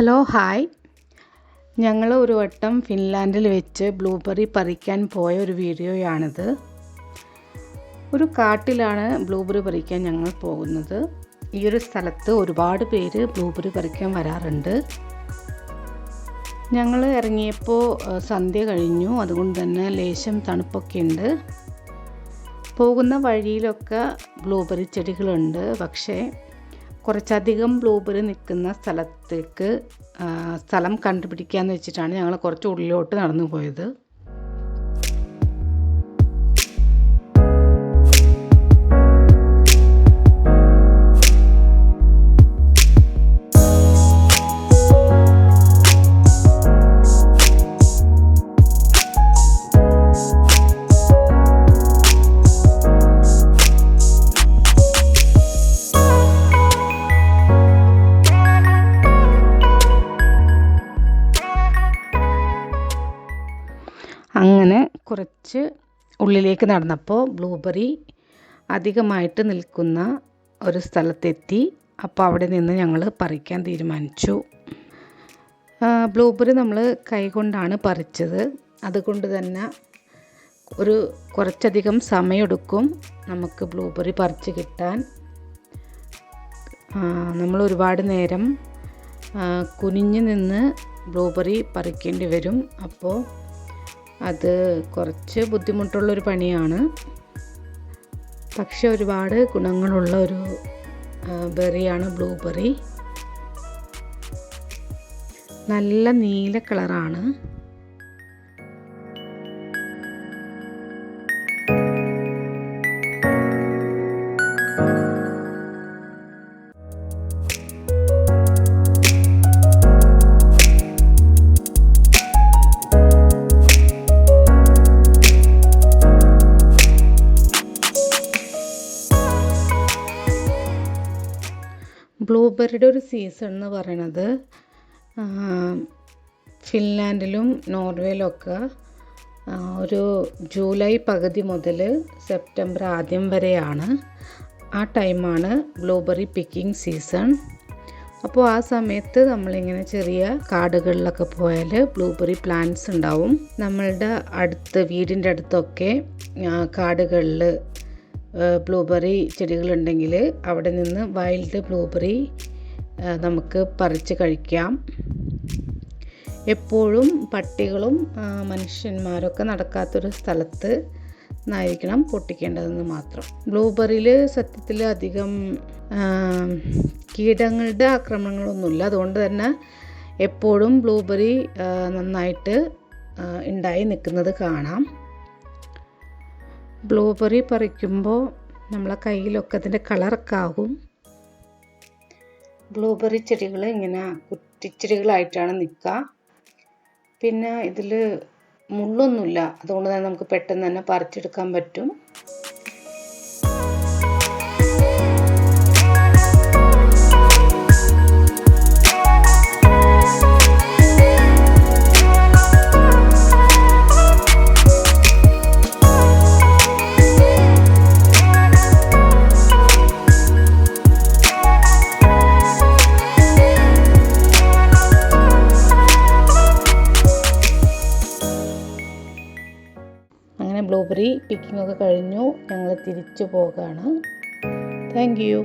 Hello hi. ഞങ്ങൾ ഒരു വട്ടം ഫിൻലാൻഡിൽ വെച്ച് ബ്ലൂബെറി പറിക്കാൻ പോയ ഒരു വീഡിയോയാണിത്. ഒരു കാട്ടിലാണ് ബ്ലൂബെറി പറിക്കാൻ ഞങ്ങൾ പോകുന്നത്. ഈ ഒരു സ്ഥലത്ത് ഒരുപാട് പേര് ബ്ലൂബെറി പറിക്കാൻ വരാറുണ്ട്. ഞങ്ങൾ ഇറങ്ങിയപ്പോൾ സന്ധ്യ കഴിഞ്ഞു, അതുകൊണ്ട് തന്നെ ലേശം തണുപ്പൊക്കെ ഉണ്ട്. പോകുന്ന വഴിയിലൊക്കെ ബ്ലൂബെറി ചെടികളുണ്ട്. പക്ഷേ കുറച്ചധികം ബ്ലൂബെറി നിൽക്കുന്ന സ്ഥലം കണ്ടുപിടിക്കാമെന്ന് വെച്ചിട്ടാണ് ഞങ്ങൾ കുറച്ച് ഉള്ളിലോട്ട് നടന്നു പോയത്. അങ്ങനെ കുറച്ച് ഉള്ളിലേക്ക് നടന്നപ്പോൾ ബ്ലൂബെറി അധികമായിട്ട് നിൽക്കുന്ന ഒരു സ്ഥലത്തെത്തി. അപ്പോൾ അവിടെ നിന്ന് ഞങ്ങൾ പറിക്കാൻ തീരുമാനിച്ചു. ബ്ലൂബെറി നമ്മൾ കൈകൊണ്ടാണ് പറിച്ചത്. അതുകൊണ്ട് തന്നെ കുറച്ചധികം സമയമെടുക്കും നമുക്ക് ബ്ലൂബെറി പറിച്ച് കിട്ടാൻ. നമ്മൾ ഒരുപാട് നേരം കുനിഞ്ഞു നിന്ന് ബ്ലൂബെറി പറിക്കേണ്ടി വരും. അപ്പോൾ അത് കുറച്ച് ബുദ്ധിമുട്ടുള്ളൊരു പണിയാണ്. പക്ഷെ ഒരുപാട് ഗുണങ്ങളുള്ള ഒരു ബെറിയാണ് ബ്ലൂബെറി. നല്ല നീല കളറാണ്. ബ്ലൂബെറിയുടെ ഒരു സീസൺ എന്ന് പറയുന്നത് ഫിൻലാൻഡിലും നോർവേയിലൊക്കെ ഒരു ജൂലൈ പകുതി മുതൽ സെപ്റ്റംബർ ആദ്യം വരെയാണ്. ആ ടൈമാണ് ബ്ലൂബെറി പിക്കിംഗ് സീസൺ. അപ്പോൾ ആ സമയത്ത് നമ്മളിങ്ങനെ ചെറിയ കാടുകളിലൊക്കെ പോയാൽ ബ്ലൂബെറി പ്ലാന്റ്സ് ഉണ്ടാവും. നമ്മളുടെ വീടിൻ്റെ അടുത്തൊക്കെ കാടുകളിൽ ബ്ലൂബെറി ചെടികളുണ്ടെങ്കിൽ അവിടെ നിന്ന് വൈൽഡ് ബ്ലൂബെറി നമുക്ക് പറിച്ച് കഴിക്കാം. എപ്പോഴും പട്ടികളും മനുഷ്യന്മാരൊക്കെ നടക്കാത്തൊരു സ്ഥലത്ത് നിന്നായിരിക്കണം പൊട്ടിക്കേണ്ടതെന്ന് മാത്രം. ബ്ലൂബെറിയിൽ സത്യത്തിൽ അധികം കീടങ്ങളുടെ ആക്രമണങ്ങളൊന്നുമില്ല. അതുകൊണ്ട് തന്നെ എപ്പോഴും ബ്ലൂബെറി നന്നായിട്ട് ഉണ്ടായി നിൽക്കുന്നത് കാണാം. ബ്ലൂബെറി പറിക്കുമ്പോൾ നമ്മളെ കയ്യിലൊക്കെ അതിൻ്റെ കളറൊക്കെ ആകും. ബ്ലൂബെറി ചെടികൾ ഇങ്ങനെ കുറ്റിച്ചെടികളായിട്ടാണ് നിൽക്കുക. പിന്നെ ഇതിൽ മുള്ളൊന്നുമില്ല. അതുകൊണ്ട് തന്നെ നമുക്ക് പെട്ടെന്ന് തന്നെ പറിച്ചെടുക്കാൻ പറ്റും. ബ്ലൂബെറി പിക്കിംഗ് ഒക്കെ കഴിഞ്ഞു. ഞങ്ങൾ തിരിച്ചു പോവുകയാണ്. Thank you.